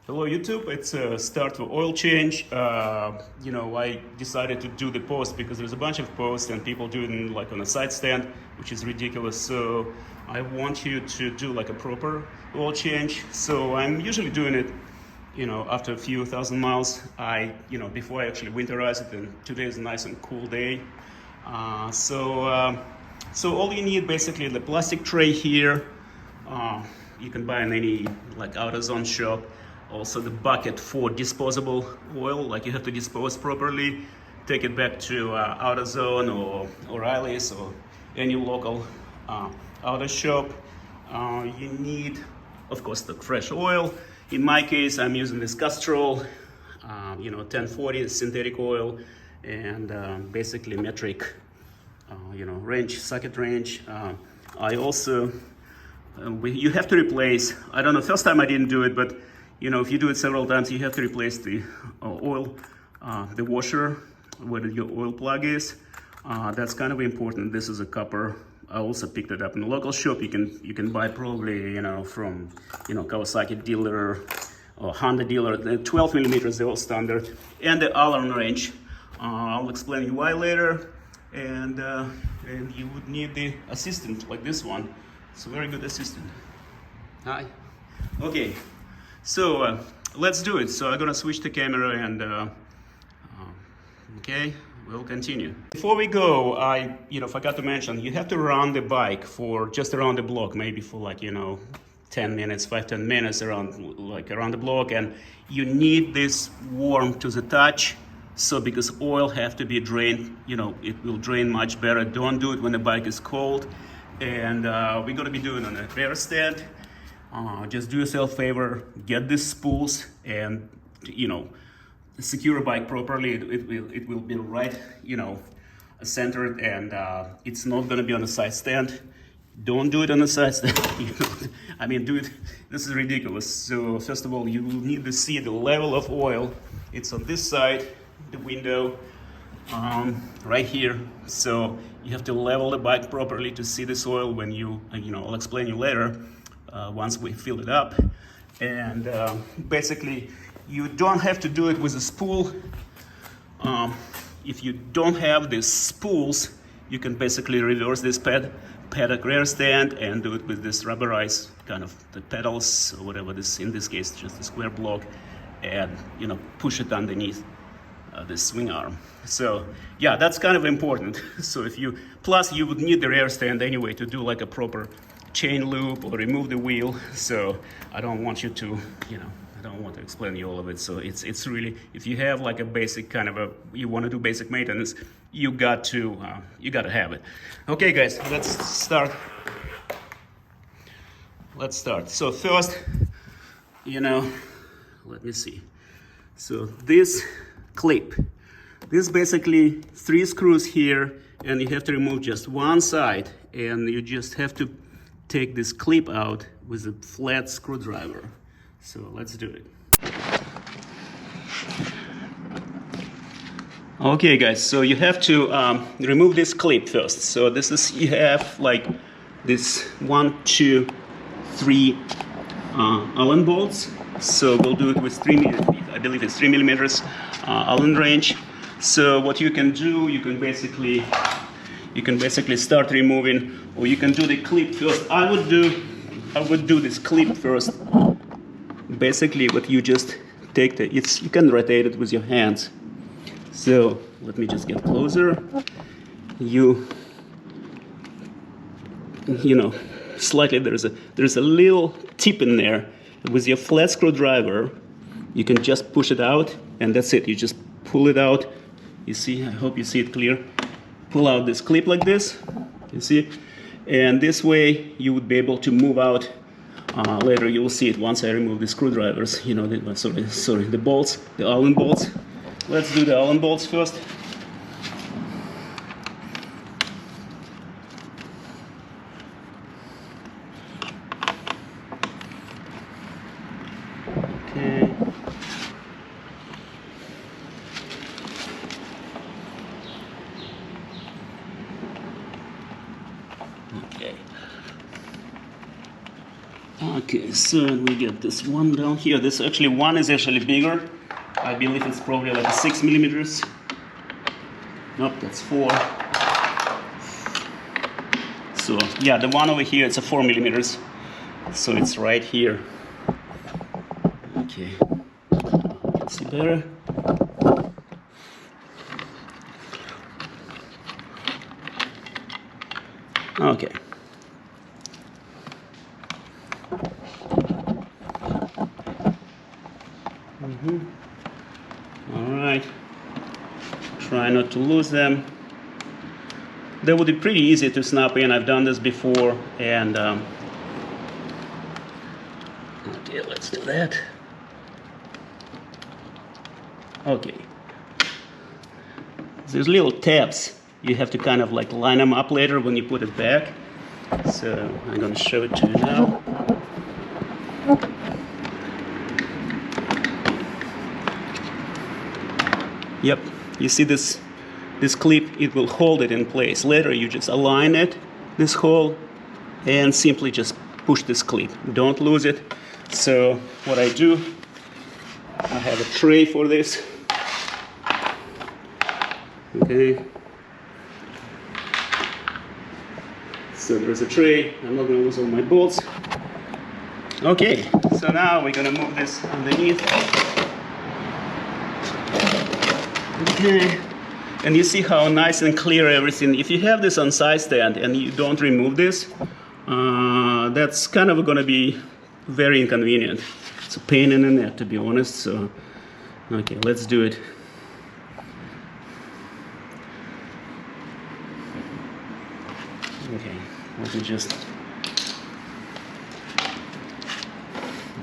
Hello YouTube, it's a start for oil change. I decided to do the post because there's a bunch of posts and people do it like on a side stand, which is ridiculous. So I want you to do like a proper oil change. So I'm usually doing it, after a few thousand miles. Before I actually winterize it, and today is a nice and cool day. So all you need basically the plastic tray here. You can buy in any like AutoZone shop. Also the bucket for disposable oil, like you have to dispose properly, take it back to AutoZone or O'Reilly's or any local auto shop. You need, of course, the fresh oil. In my case, I'm using this Castrol, 1040 synthetic oil, and basically metric, range, socket range. I also, you have to replace, I don't know, first time I didn't do it, but if you do it several times, you have to replace the oil, the washer where your oil plug is. That's kind of important. This is a copper. I also picked it up in the local shop. You can buy probably from Kawasaki dealer or Honda dealer. The 12 millimeters, the all standard, and the Allen wrench. I'll explain you why later. And you would need the assistant like this one. It's a very good assistant. Hi. Okay. So let's do it. So I'm gonna switch the camera and okay, we'll continue. Before we go, I forgot to mention, you have to run the bike for just around the block, maybe for like 10 minutes, 5-10 minutes around the block, and you need this warm to the touch. So because oil have to be drained, it will drain much better. Don't do it when the bike is cold. And we're gonna be doing on a rear stand. Just do yourself a favor, get these spools and secure a bike properly. It will be right centered, and it's not going to be on a side stand. Don't do it on a side stand. Do it. This is ridiculous. So first of all, you will need to see the level of oil. It's on this side, the window, right here. So you have to level the bike properly to see this oil when I'll explain you later. Once we fill it up, and basically you don't have to do it with a spool. If you don't have these spools, you can basically reverse this paddock rear stand and do it with this rubberized kind of the pedals or whatever this, in this case just a square block, and push it underneath the swing arm. So yeah, that's kind of important. So plus you would need the rear stand anyway to do like a proper chain loop or remove the wheel. So I don't want you to, I don't want to explain you all of it. So it's really, if you have like a basic kind of you want to do basic maintenance, you got to have it. Okay guys, let's start. So first, let me see. So this clip, this basically 3 screws here, and you have to remove just one side, and you just have to take this clip out with a flat screwdriver. So let's do it. Okay guys, so you have to remove this clip first. So you have like this 1, 2, 3 Allen bolts. So we'll do it with 3 I believe it's 3 millimeters Allen wrench. So what you can do, you can basically start removing, or you can do the clip first. I would do this clip first. Basically what you just take you can rotate it with your hands. So let me just get closer. Slightly there's a little tip in there. With your flat screwdriver you can just push it out, and that's it. You just pull it out. You see, I hope you see it clear. Pull out this clip like this, you see, and this way you would be able to move out. Later you will see it once I remove the screwdrivers, the bolts, the Allen bolts. Let's do the Allen bolts first. Okay. Okay, so we get this one down here. This actually one is actually bigger. I believe it's probably like 6 millimeters. Nope, that's 4. So yeah, the one over here it's a 4 millimeters. So it's right here. Okay, can see better. Okay. All right. Try not to lose them. They would be pretty easy to snap in. I've done this before, and okay, let's do that. Okay. There's little tabs. You have to kind of like line them up later when you put it back. So I'm gonna show it to you now. Yep, you see this clip, it will hold it in place. Later you just align it, this hole, and simply just push this clip. Don't lose it. So what I do, I have a tray for this. Okay. So there's a tray. I'm not gonna lose all my bolts. Okay, so now we're gonna move this underneath. Okay, and you see how nice and clear everything. If you have this on side stand and you don't remove this, that's kind of going to be very inconvenient. It's a pain in the neck, to be honest. So, okay, let's do it. Okay, let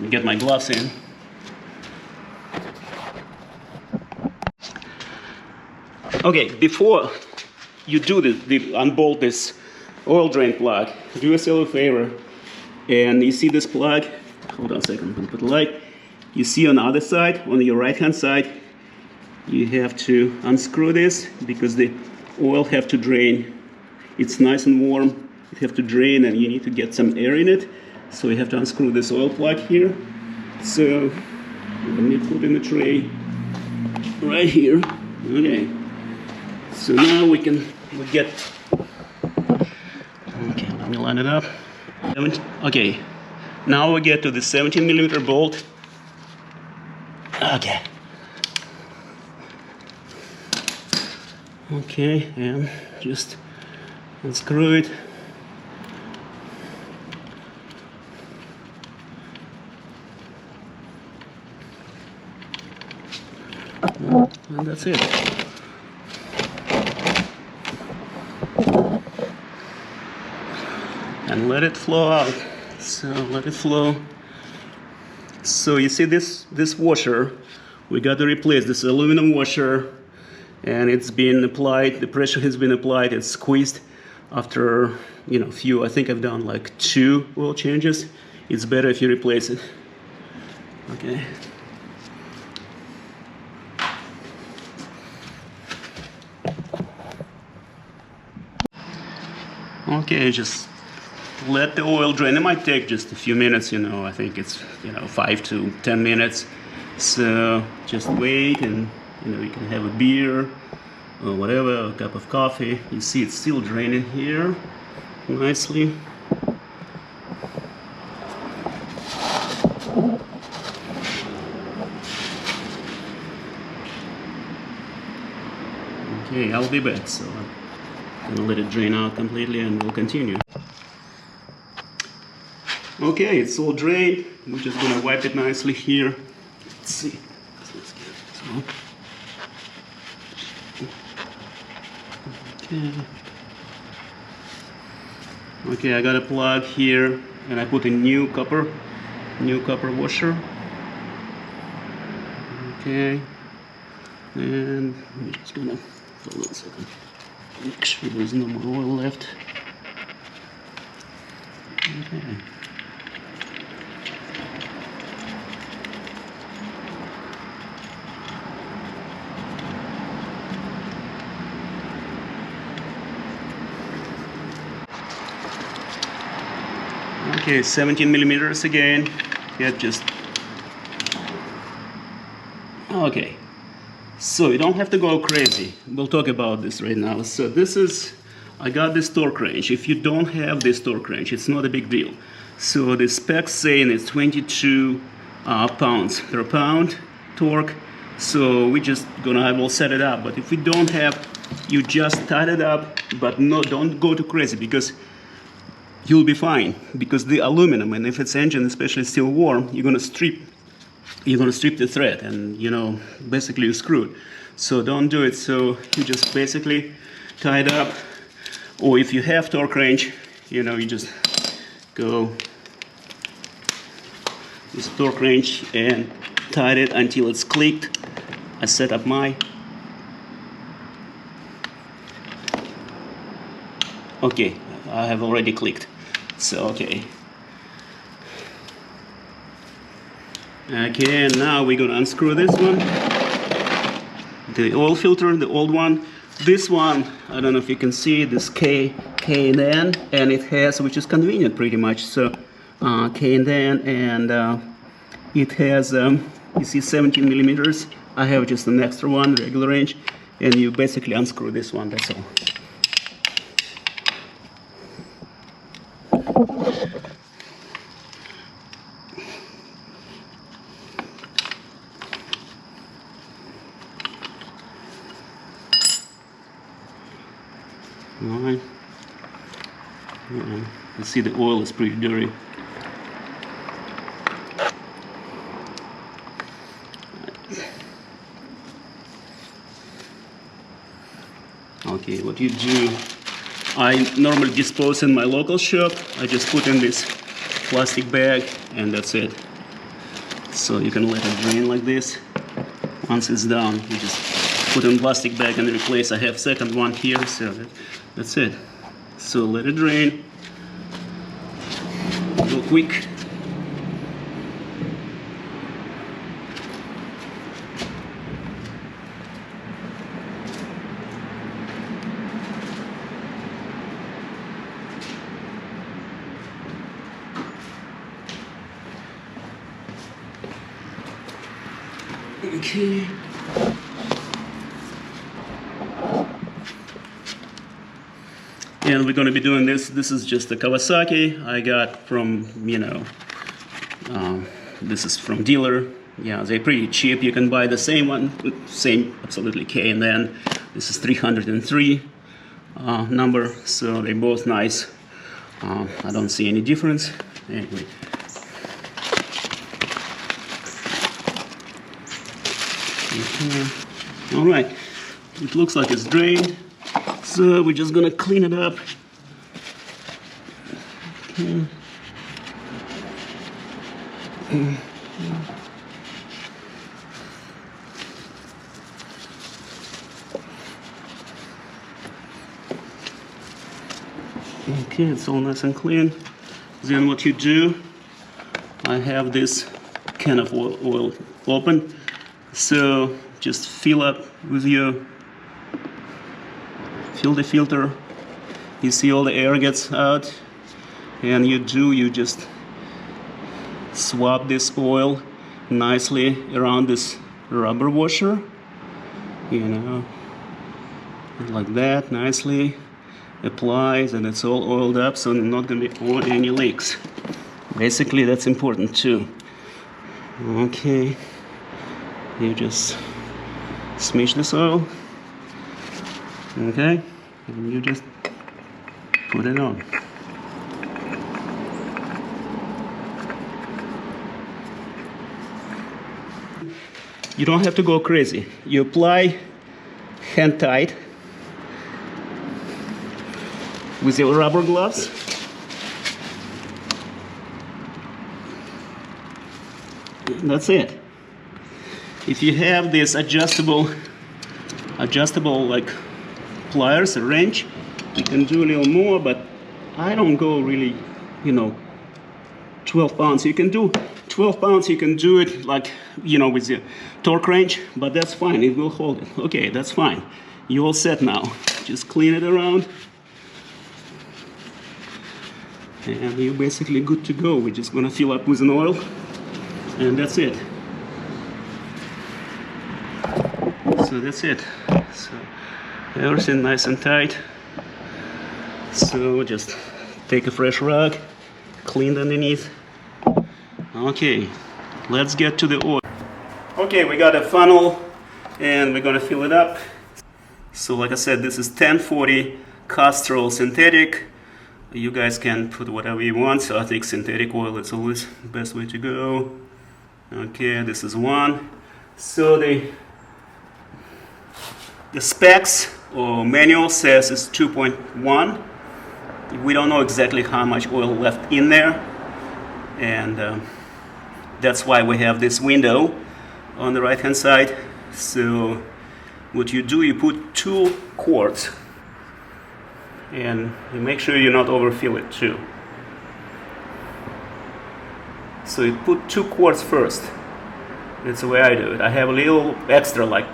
me get my gloves in. Okay, before you do unbolt this oil drain plug, do yourself a favor, and you see this plug, hold on a second, I'm gonna put the light. You see on the other side, on your right hand side, you have to unscrew this because the oil have to drain. It's nice and warm, it have to drain and you need to get some air in it. So you have to unscrew this oil plug here. So let me put in the tray right here. Okay. So now we get, okay, let me line it up. Okay, now we get to the 17 millimeter bolt. Okay. Okay, and just unscrew it. And that's it. And let it flow out. So let it flow. So you see this washer, we got to replace this aluminum washer, and it's been applied, the pressure has been applied, it's squeezed after, you know, few, I think I've done like 2 oil changes. It's better if you replace it. Okay. Okay, just let the oil drain. It might take just a few minutes, you know, I think it's, 5 to 10 minutes. So just wait, and, you can have a beer or whatever, a cup of coffee. You see it's still draining here nicely. Okay, I'll be back, so I'm gonna let it drain out completely and we'll continue. Okay, it's all drained. We're just gonna wipe it nicely here. Let's see. Okay. Okay, I got a plug here, and I put a new copper washer. Okay, and I'm just gonna hold on a second. Make sure there's no more oil left. Okay. Okay, 17 millimeters again. Yeah, just okay. So you don't have to go crazy. We'll talk about this right now. So this is, I got this torque range. If you don't have this torque range, it's not a big deal. So the specs saying it's 22 pounds per pound torque. So we just gonna, I will set it up. But if we don't have, you just tighten it up, but no, don't go too crazy, because you'll be fine. Because the aluminum, and if it's engine, especially still warm, you're gonna strip the thread, and you know, basically you're screwed. So don't do it. So you just basically tie it up, or if you have torque range, you know, you just go this torque range and tie it until it's clicked. I set up my, okay, I have already clicked. So okay. Okay, now we're gonna unscrew this one. The oil filter, the old one. This one, I don't know if you can see this K and N, and it has, which is convenient pretty much. So K and N, and it has, you see, 17 millimeters. I have just an extra one, regular range, and you basically unscrew this one. That's all. Alright. You see the oil is pretty dirty. Okay, what you do, I normally dispose in my local shop. I just put in this plastic bag, and that's it. So you can let it drain like this. Once it's done, you just put in plastic bag and replace. I have second one here, so that's it. So let it drain real quick. Okay. And we're going to be doing this. This is just a Kawasaki I got from, you know, this is from dealer. Yeah, they're pretty cheap. You can buy the same one, same absolutely K, and then this is 303 number. So they're both nice. I don't see any difference. Anyway. All right, it looks like it's drained, so we're just gonna clean it up. Okay, it's all nice and clean. Then what you do, I have this can of oil open. So just fill up with fill the filter. You see all the air gets out, and you just swap this oil nicely around this rubber washer, you know, like that, nicely applies, and it's all oiled up, so not gonna be any leaks. Basically, that's important too. Okay. You just smash this oil, okay, and you just put it on. You don't have to go crazy. You apply hand tight with your rubber gloves. That's it. If you have this adjustable like pliers, a wrench, you can do a little more, but I don't go really, you know, 12 pounds. You can do 12 pounds, you can do it like, you know, with the torque wrench, but that's fine, it will hold it. Okay, that's fine. You're all set now. Just clean it around. and you're basically good to go. We're just gonna fill up with an oil, and that's it. So that's it. So everything nice and tight. So just take a fresh rag, clean underneath. Okay, let's get to the oil. Okay, we got a funnel and we're gonna fill it up. So like I said, this is 1040 Castrol synthetic. You guys can put whatever you want, so I think synthetic oil is always the best way to go. Okay, this is one. So the specs or manual says it's 2.1. We don't know exactly how much oil left in there, and that's why we have this window on the right hand side. So what you do, you put 2 quarts, and you make sure you not overfill it too. So you put 2 quarts first. That's the way I do it. I have a little extra, like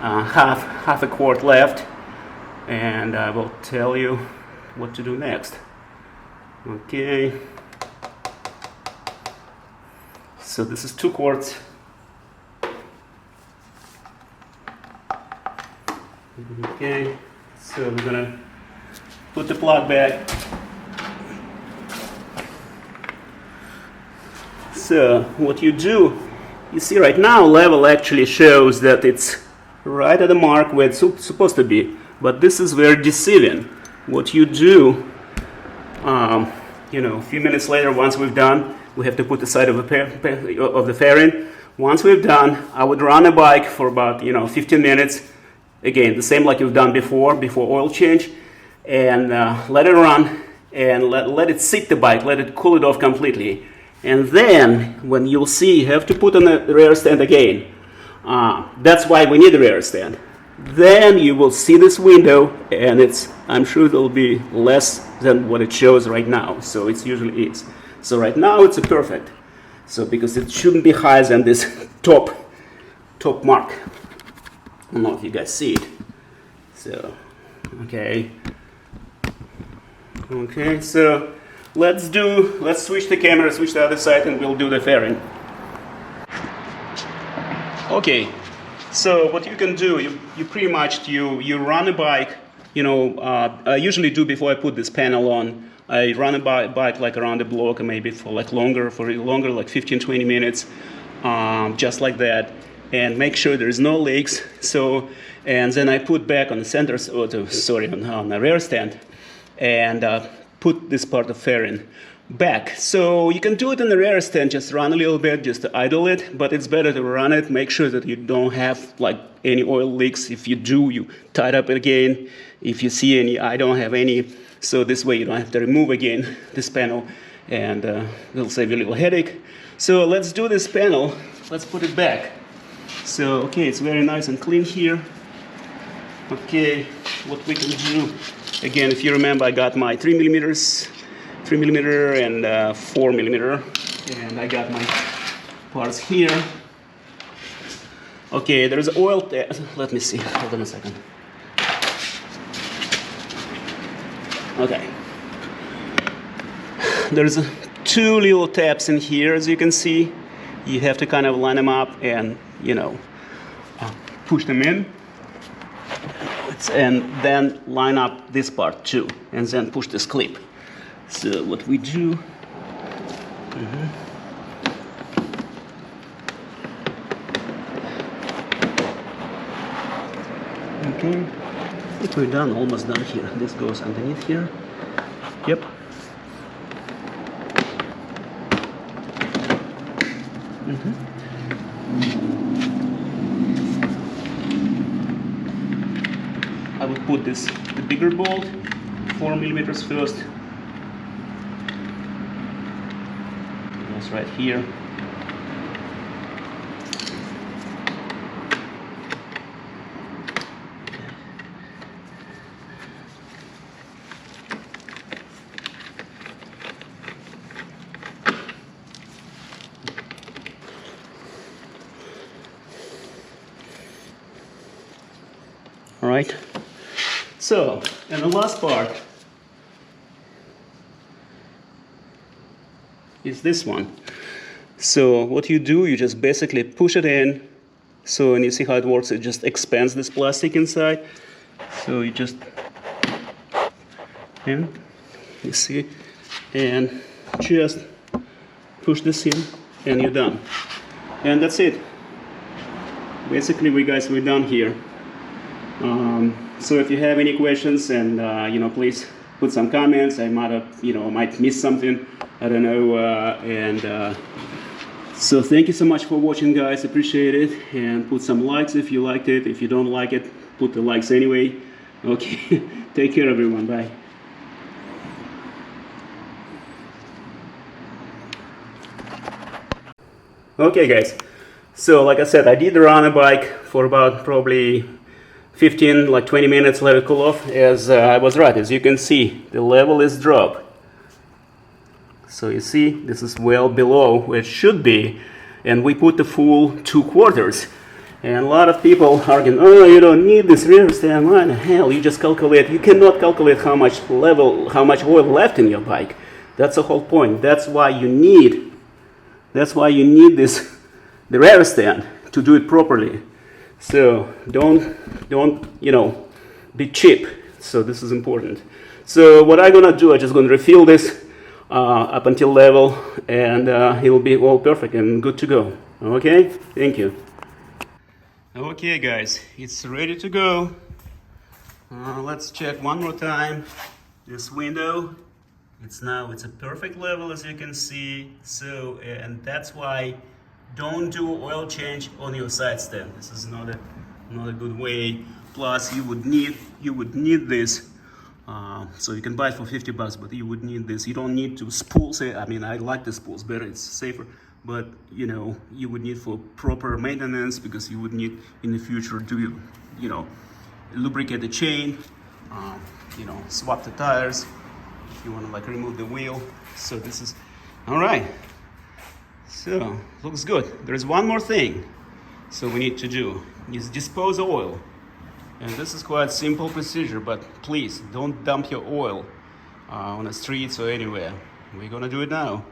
half a quart left, and I will tell you what to do next. Okay. So this is 2 quarts. Okay. So we're gonna put the plug back. So what you do, you see right now level actually shows that it's right at the mark where it's supposed to be, but this is very deceiving. What you do, a few minutes later, once we've done, we have to put the side of the fairing. Once we've done, I would run a bike for about 15 minutes. Again, the same like you've done before oil change, and let it run and let it sit the bike, let it cool it off completely. And then when you'll see, you have to put on the rear stand again. That's why we need a rear stand. Then you will see this window, and I'm sure it'll be less than what it shows right now. So it usually is. So right now it's perfect. So because it shouldn't be higher than this top mark. I don't know if you guys see it. So okay. So let's switch the camera, switch the other side, and we'll do the fairing. Okay, so what you can do, you pretty much you run a bike. I usually do before I put this panel on. I run a bike like around the block, maybe for longer, like 15-20 minutes, just like that, and make sure there's no leaks. So, and then I put back on the on the rear stand, and put this part of fairing back. So you can do it in the rear stand, just run a little bit, just to idle it, but it's better to run it, make sure that you don't have like any oil leaks. If you do, you tie it up again. If you see any, I don't have any, so this way you don't have to remove again this panel, and it'll save you a little headache. So let's do this panel, let's put it back. So okay, it's very nice and clean here. Okay, what we can do, again, if you remember, I got my 3mm and 4mm, and I got my parts here. Okay, there's oil. Let me see. Hold on a second. Okay. There's 2 little tabs in here, as you can see. You have to kind of line them up and push them in. And then line up this part too, and then push this clip. So what we do, okay, I think we're done, almost done here. This goes underneath here. Yep. I would put the bigger bolt, 4mm first. That's right here. All right. So, and the last part, is this one. So what you do, you just basically push it in. So, and you see how it works, it just expands this plastic inside. So you just, and you see, and just push this in and you're done. And that's it. Basically, we're done here. So if you have any questions, and please put some comments. I might have, might miss something. I don't know. So thank you so much for watching, guys. Appreciate it. And put some likes if you liked it. If you don't like it, put the likes anyway. Okay. Take care, everyone. Bye. Okay, guys. So like I said, I did run a bike for about probably 15, like 20 minutes, let it cool off. As I was right, as you can see, the level is dropped. So you see, this is well below where it should be, and we put the full 2 quarters. And a lot of people arguing, oh, you don't need this rear stand. Why the hell? You just calculate. You cannot calculate how much oil left in your bike. That's the whole point. That's why you need this, the rear stand, to do it properly. So don't be cheap. So this is important. So what I'm gonna do, I'm just gonna refill this up until level, and it'll be all perfect and good to go. Okay, thank you. Okay, guys, it's ready to go. Let's check one more time this window. It's a perfect level, as you can see. So, and that's why don't do oil change on your side stand. This is not a good way. Plus, you would need this. So you can buy it for $50, but you would need this. You don't need to spools it. I mean, I like the spools better, it's safer, but you would need for proper maintenance, because you would need in the future to lubricate the chain, swap the tires if you want to like remove the wheel. So this is all right. So looks good. There's one more thing so we need to do is dispose of oil. And this is quite simple procedure, but please don't dump your oil on the streets or anywhere. We're gonna do it now.